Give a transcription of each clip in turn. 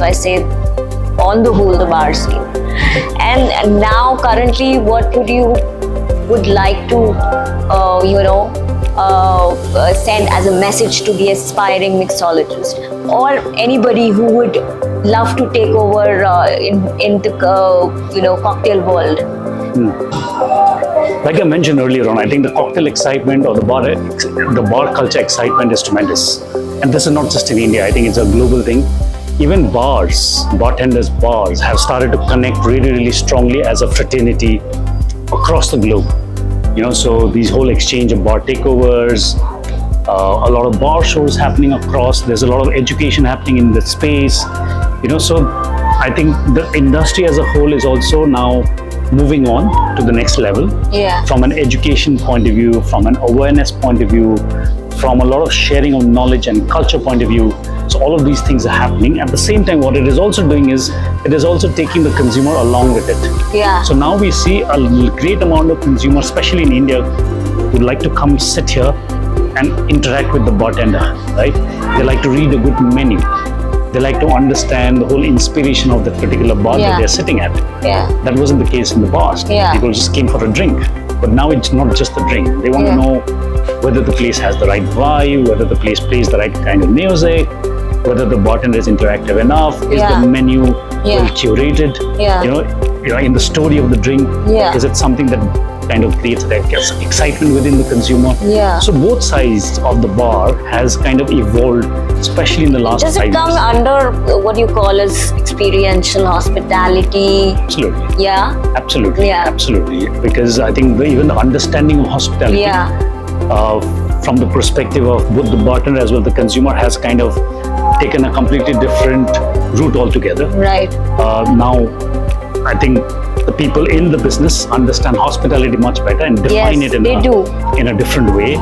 if I say on the whole the bar scene. And now currently, what would like to send as a message to the aspiring mixologist or anybody who would love to take over in the cocktail world? Like I mentioned earlier on, I think the cocktail excitement or the bar culture excitement is tremendous. And this is not just in India, I think it's a global thing. Even bartenders bars have started to connect really, really strongly as a fraternity across the globe. So these whole exchange of bar takeovers, a lot of bar shows happening across, there's a lot of education happening in the space, so I think the industry as a whole is also now moving on to the next level. Yeah. From an education point of view, from an awareness point of view, from a lot of sharing of knowledge and culture point of view. So all of these things are happening. At the same time, what it is also doing is, it is also taking the consumer along with it. Yeah. So now we see a great amount of consumers, especially in India, would like to come sit here and interact with the bartender, right? They like to read a good menu. They like to understand the whole inspiration of that particular bar that they're sitting at. Yeah. That wasn't the case in the past. Yeah. People just came for a drink. But now it's not just a drink. They want to know whether the place has the right vibe, whether the place plays the right kind of music, whether the bartender is interactive enough, is the menu well curated, in the story of the drink, is it something that kind of creates that excitement within the consumer? So both sides of the bar has kind of evolved, especially in the last 5 years. Does it come under what you call as experiential hospitality? Absolutely. Yeah? Absolutely. Yeah. Absolutely. Because I think even the understanding of hospitality from the perspective of both the bartender as well as the consumer has kind of taken a completely different route altogether. Right. Now, I think the people in the business understand hospitality much better and define it in a different way.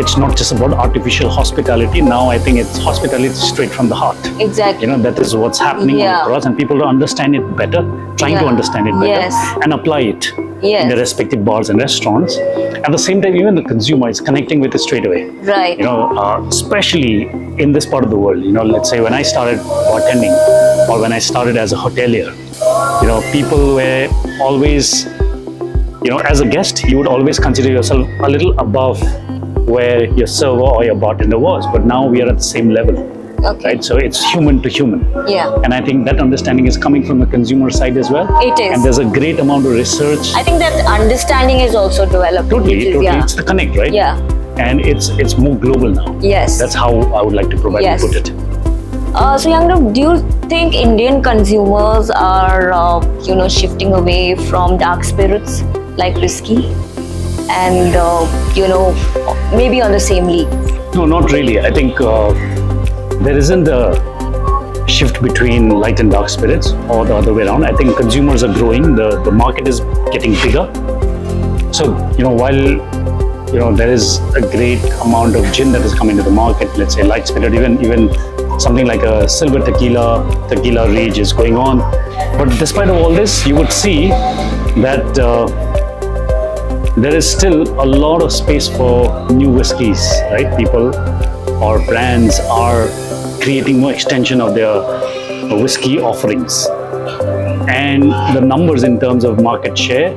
It's not just about artificial hospitality. Now I think it's hospitality straight from the heart. Exactly. That is what's happening for us, and people understand it better, trying to understand it better and apply it in the respective bars and restaurants. At the same time, even the consumer is connecting with it straight away. Right. Especially in this part of the world. Let's say when I started bartending or when I started as a hotelier, people were always, as a guest, you would always consider yourself a little above where your server or your bartender was. But now we are at the same level. Okay. Right? So it's human to human. Yeah. And I think that understanding is coming from the consumer side as well. It is. And there's a great amount of research. I think that understanding is also developed. Totally. It's the connect, right? Yeah. And it's more global now. Yes. That's how I would like to probably put it. So YANGDUP, do you think Indian consumers are, shifting away from dark spirits like whiskey and, maybe on the same league? No, not really. I think there isn't a shift between light and dark spirits or the other way around. I think consumers are growing. The market is getting bigger. So, while there is a great amount of gin that is coming to the market, let's say light spirit, even something like a silver tequila rage is going on. But despite of all this, you would see that there is still a lot of space for new whiskeys, right? People or brands are creating more extension of their whiskey offerings. And the numbers in terms of market share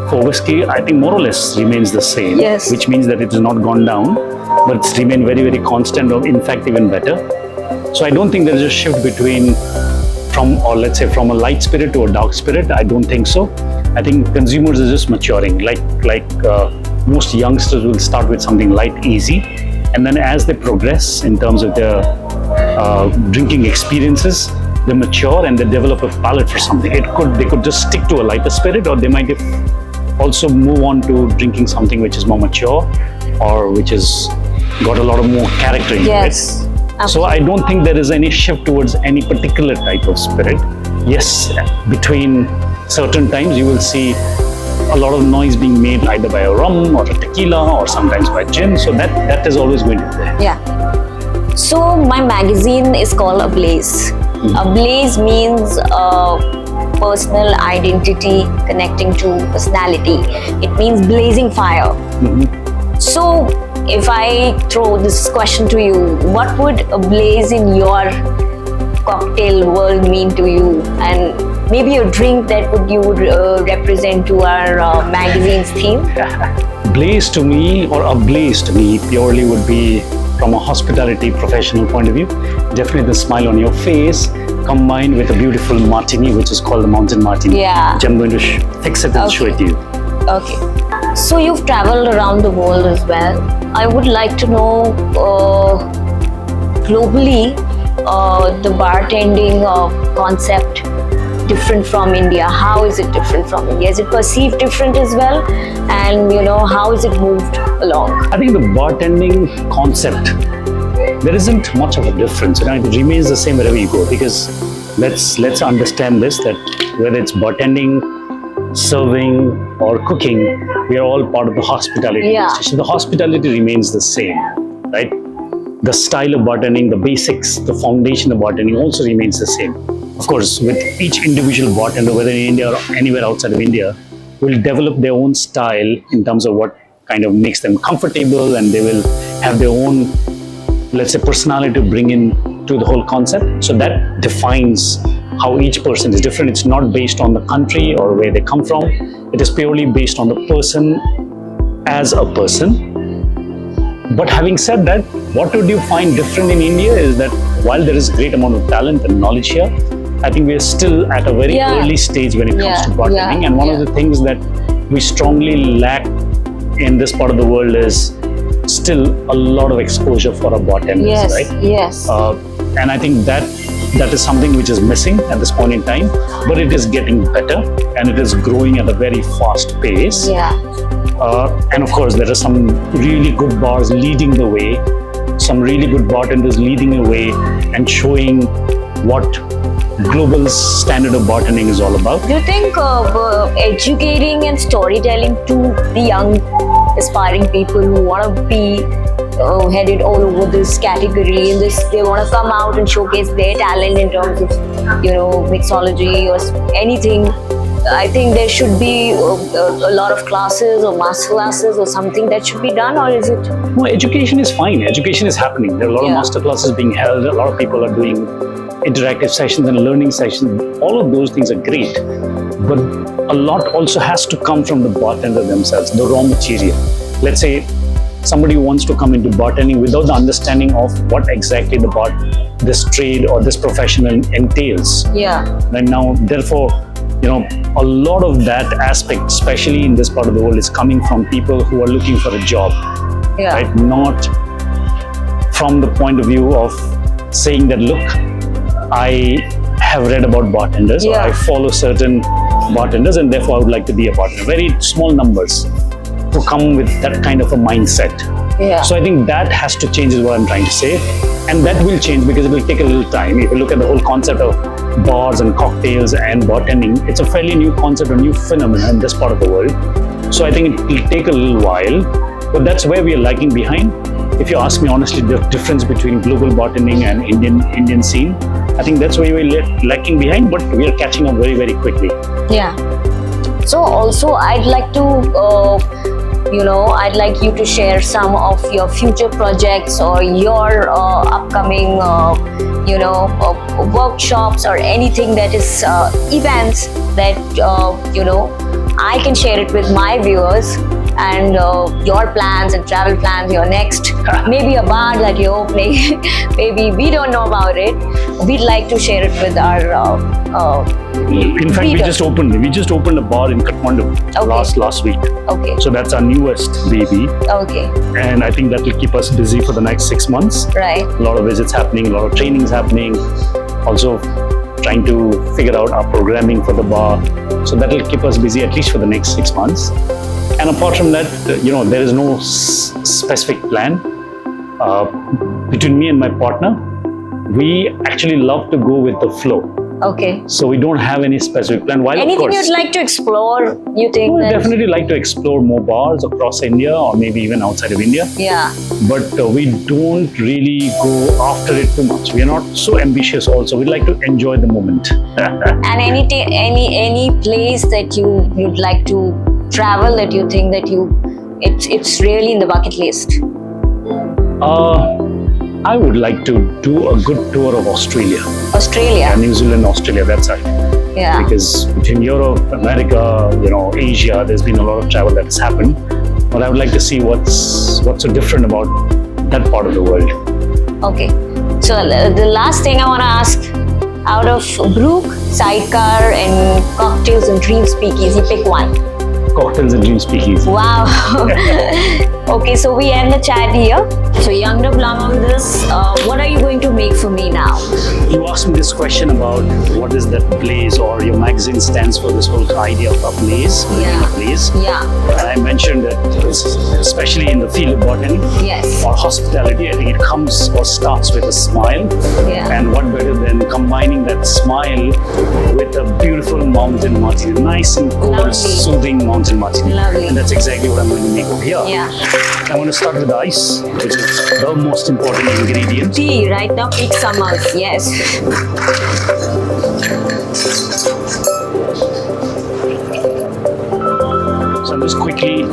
for whiskey, I think more or less remains the same, which means that it has not gone down, but it's remained very, very constant, or in fact even better. So I don't think there is a shift from a light spirit to a dark spirit. I don't think so. I think consumers are just maturing. Like most youngsters will start with something light, easy, and then as they progress in terms of their drinking experiences, they mature and they develop a palate for something. They could just stick to a lighter spirit, or they might also move on to drinking something which is more mature or which has got a lot of more character in it. So I don't think there is any shift towards any particular type of spirit. Yes, between certain times you will see a lot of noise being made either by a rum or a tequila or sometimes by gin. So that is always going to be there. Yeah. So my magazine is called ABLAZZE. ABLAZZE means personal identity connecting to personality. It means blazing fire. So if I throw this question to you, what would ablaze in your cocktail world mean to you, and maybe a drink that you would represent to our magazine's theme? Blaze to me, or ablaze to me, purely would be from a hospitality professional point of view. Definitely the smile on your face, combined with a beautiful martini, which is called the Mountain Martini. Yeah. Which I'm going to fix it and show it to you. Okay. So you've traveled around the world as well. I would like to know, globally, the bartending concept different from India. How is it different from India? Is it perceived different as well? And how is it moved along? I think the bartending concept, there isn't much of a difference. It remains the same wherever you go, because let's understand this, that whether it's bartending, serving or cooking, we are all part of the hospitality industry. So the hospitality remains the same, right? The style of bartending, the basics, the foundation of bartending also remains the same. Of course, with each individual bartender, whether in India or anywhere outside of India, will develop their own style in terms of what kind of makes them comfortable, and they will have their own, let's say, personality to bring in to the whole concept. So that defines how each person is different. It's not based on the country or where they come from. It is purely based on the person as a person. But having said that, what would you find different in India is that while there is great amount of talent and knowledge here, I think we are still at a very early stage when it comes to bartending. And one of the things that we strongly lack in this part of the world is still a lot of exposure for our bartenders, right? Yes. And I think that is something which is missing at this point in time, but it is getting better and it is growing at a very fast pace. Yeah. And of course, there are some really good bars leading the way, some really good bartenders leading the way and showing what global standard of bartending is all about. Do you think educating and storytelling to the young aspiring people who want to be headed all over this category, in this, they want to come out and showcase their talent in terms of mixology or anything, I think there should be a lot of classes or master classes or something that should be done, or is it? No, education is fine. Education is happening. There are a lot of master classes being held. A lot of people are doing interactive sessions and learning sessions. All of those things are great. But a lot also has to come from the bartender themselves, the raw material. Let's say somebody who wants to come into bartending without the understanding of what exactly this trade or this profession entails. Yeah. Right now, therefore, a lot of that aspect, especially in this part of the world, is coming from people who are looking for a job, right? Not from the point of view of saying that, look, I have read about bartenders or I follow certain bartenders and therefore I would like to be a bartender. Very small numbers who come with that kind of a mindset. Yeah. So I think that has to change is what I'm trying to say. And that will change because it will take a little time. If you look at the whole concept of bars and cocktails and bartending, it's a fairly new concept, a new phenomenon in this part of the world. So I think it will take a little while, but that's where we are lagging behind. If you ask me honestly, the difference between global bartending and Indian scene, I think that's where we're lacking behind, but we are catching up very, very quickly. Yeah. So also I'd like to I'd like you to share some of your future projects or your upcoming, workshops or anything that is events that, I can share it with my viewers, and your plans and travel plans, your next, maybe a bar that you're opening, maybe we don't know about it. We'd like to share it with our in fact, we just opened a bar in Kathmandu last week. Okay. So that's our newest baby. Okay. And I think that will keep us busy for the next 6 months. Right. A lot of visits happening, a lot of trainings happening. Also trying to figure out our programming for the bar. So that will keep us busy at least for the next 6 months. And apart from that, there is no specific plan. Between me and my partner, we actually love to go with the flow. Okay. So we don't have any specific plan. While anything of course, you'd like to explore, you think? We definitely like to explore more bars across India or maybe even outside of India. Yeah. But we don't really go after it too much. We are not so ambitious also. We like to enjoy the moment. And any place that you'd like to travel that you think that it's really in the bucket list? I would like to do a good tour of Australia, Australia. New Zealand, Australia, that side. Yeah. Because between Europe, America, Asia, there's been a lot of travel that's happened. But I would like to see what's so different about that part of the world. Okay. So the last thing I want to ask, out of Brook, Sidecar, and Cocktails and Dream Speakeasy, pick one. Cocktails and Dream Speakeasy. Wow. Okay, so we end the chat here. So YANGDUP, LAMA, with this, what are you going to make for me now? You asked me this question about what is that blaze, or your magazine stands for this whole idea of ablaze. Yeah. Blaze. Yeah. And I mentioned that especially in the field of botany Yes. or hospitality, I think it comes or starts with a smile. Yeah. And what better than combining that smile with a beautiful mountain martini, nice and cold, Lovely. soothing mountain martini. Lovely. And that's exactly what I'm going to make over here. Yeah. I'm going to start with the ice, which is the most important ingredient. Tea, right now, peak summers. Yes. So I'm just quickly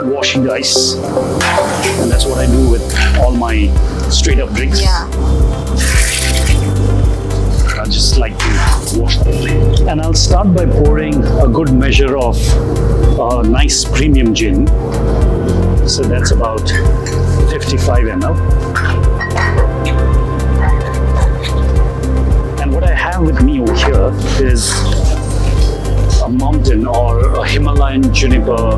washing the ice, and that's what I do with all my straight up drinks. Yeah. I just like to wash them. And I'll start by pouring a good measure of nice premium gin. So that's about 55 ml. And what I have with me over here is a mountain or a Himalayan juniper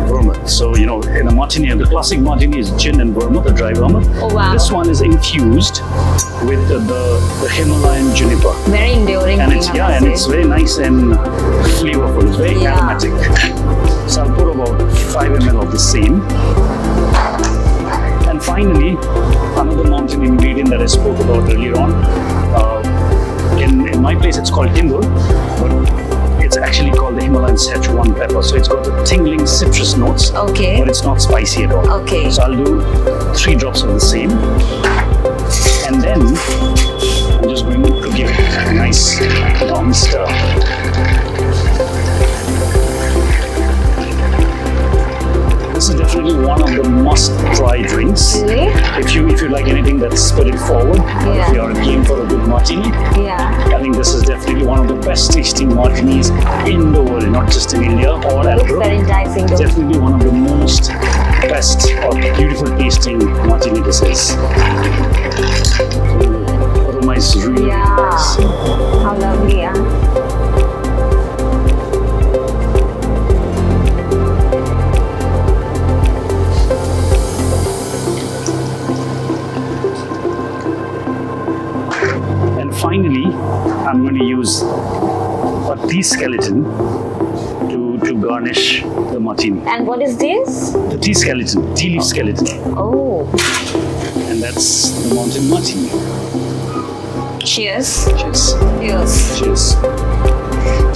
vermouth. So, in a martini, the classic martini is gin and vermouth, a dry vermouth. Oh, wow. This one is infused with the Himalayan juniper. Very enduring. And thing, it's, I yeah, must and say. it's very nice and flavorful. It's very Yeah. aromatic. So I'll put about 5 ml of the same. And finally, another mountain ingredient that I spoke about earlier on. In my place, it's called timbur, but it's actually called the Himalayan Szechuan pepper. So it's got the tingling citrus notes, Okay. but it's not spicy at all. Okay. So I'll do 3 drops of the same. And then I'm just going to give it a nice long stir. This is definitely one of the must-try drinks. Really? If you like anything that's spirit forward, or Yeah. if you're game for a good martini, Yeah. I think this is definitely one of the best tasting martinis in the world, not just in India or at Looks very enticing though. Definitely one of the most best or beautiful tasting martini this is. Aroma is really Yeah. nice. How lovely, yeah. And finally, I'm going to use a tea skeleton to garnish the martini. And what is this? The tea skeleton, tea leaf skeleton. Oh. And that's the mountain martini. Cheers. Cheers. Cheers. Cheers.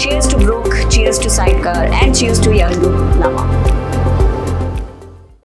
Cheers to Brook, cheers to Sidecar, and cheers to YANGDUP, LAMA.